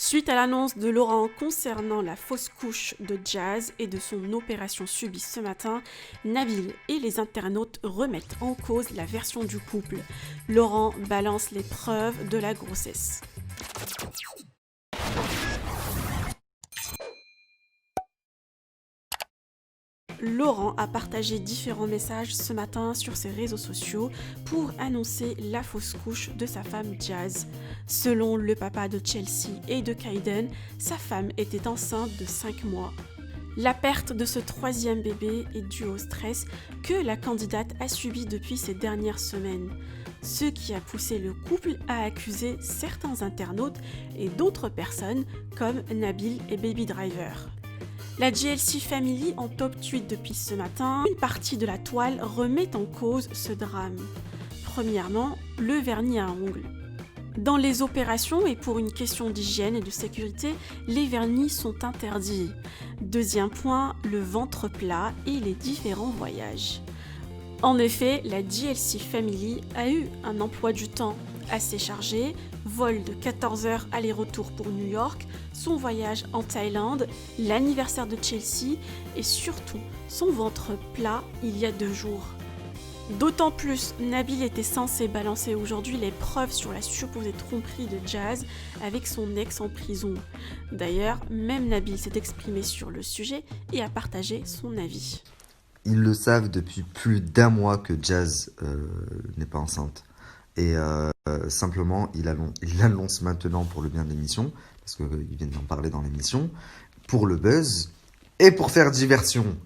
Suite à l'annonce de Laurent concernant la fausse couche de Jazz et de son opération subie ce matin, Nabil et les internautes remettent en cause la version du couple. Laurent balance les preuves de la grossesse. Laurent a partagé différents messages ce matin sur ses réseaux sociaux pour annoncer la fausse couche de sa femme Jazz. Selon le papa de Chelsea et de Kaiden, sa femme était enceinte de 5 mois. La perte de ce troisième bébé est due au stress que la candidate a subi depuis ces dernières semaines, ce qui a poussé le couple à accuser certains internautes et d'autres personnes comme Nabil et Baby Driver. La JLC Family en top tweet depuis ce matin, une partie de la toile remet en cause ce drame. Premièrement, le vernis à ongles. Dans les opérations et pour une question d'hygiène et de sécurité, les vernis sont interdits. Deuxième point, le ventre plat et les différents voyages. En effet, la JLC Family a eu un emploi du temps assez chargé, vol de 14 heures aller-retour pour New York, son voyage en Thaïlande, l'anniversaire de Chelsea et surtout son ventre plat il y a 2 jours. D'autant plus, Nabil était censé balancer aujourd'hui les preuves sur la supposée tromperie de Jazz avec son ex en prison. D'ailleurs, même Nabil s'est exprimé sur le sujet et a partagé son avis. Ils le savent depuis plus d'1 mois que Jazz n'est pas enceinte. Et simplement, il l'annonce maintenant pour le bien de l'émission, parce qu'ils viennent d'en parler dans l'émission, pour le buzz et pour faire diversion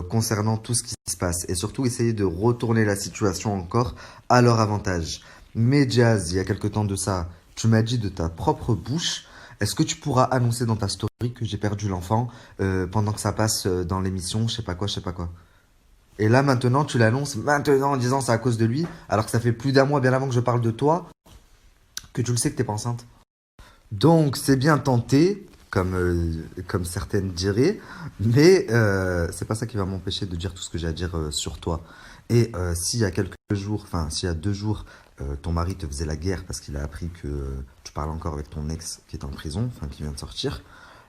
concernant tout ce qui se passe. Et surtout, essayer de retourner la situation encore à leur avantage. Mais Jazz, il y a quelque temps de ça, tu m'as dit de ta propre bouche, est-ce que tu pourras annoncer dans ta story que j'ai perdu l'enfant pendant que ça passe dans l'émission, je sais pas quoi. Et là, maintenant, tu l'annonces maintenant en disant c'est à cause de lui, alors que ça fait plus d'1 mois, bien avant que je parle de toi, que tu le sais que t'es pas enceinte. Donc, c'est bien tenté, comme certaines diraient, mais c'est pas ça qui va m'empêcher de dire tout ce que j'ai à dire sur toi. Et s'il y a 2 jours, ton mari te faisait la guerre parce qu'il a appris que tu parles encore avec ton ex qui est en prison, qui vient de sortir,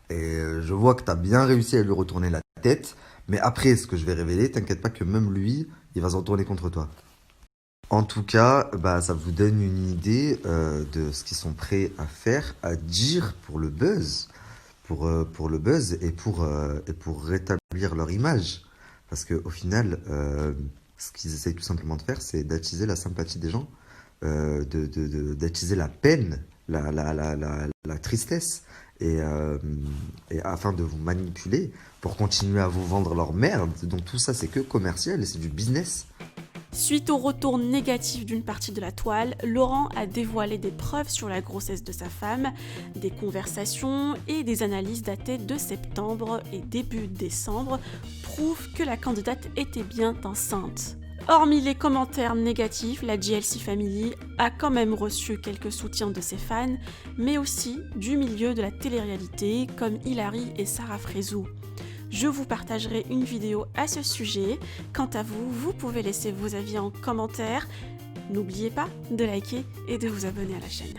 et je vois que tu as bien réussi à lui retourner la tête. Mais après, ce que je vais révéler, t'inquiète pas que même lui, il va se retourner contre toi. En tout cas, ça vous donne une idée de ce qu'ils sont prêts à faire, à dire pour le buzz. Pour le buzz et pour rétablir leur image. Parce qu'au final, ce qu'ils essayent tout simplement de faire, c'est d'attiser la sympathie des gens, d'attiser la peine, la tristesse. Et afin de vous manipuler pour continuer à vous vendre leur merde. Donc tout ça, c'est que commercial et c'est du business. Suite au retour négatif d'une partie de la toile, Laurent a dévoilé des preuves sur la grossesse de sa femme, des conversations et des analyses datées de septembre et début décembre prouvent que la candidate était bien enceinte. Hormis les commentaires négatifs, la JLC Family a quand même reçu quelques soutiens de ses fans, mais aussi du milieu de la télé-réalité comme Hilary et Sarah Frézou. Je vous partagerai une vidéo à ce sujet. Quant à vous, vous pouvez laisser vos avis en commentaire. N'oubliez pas de liker et de vous abonner à la chaîne.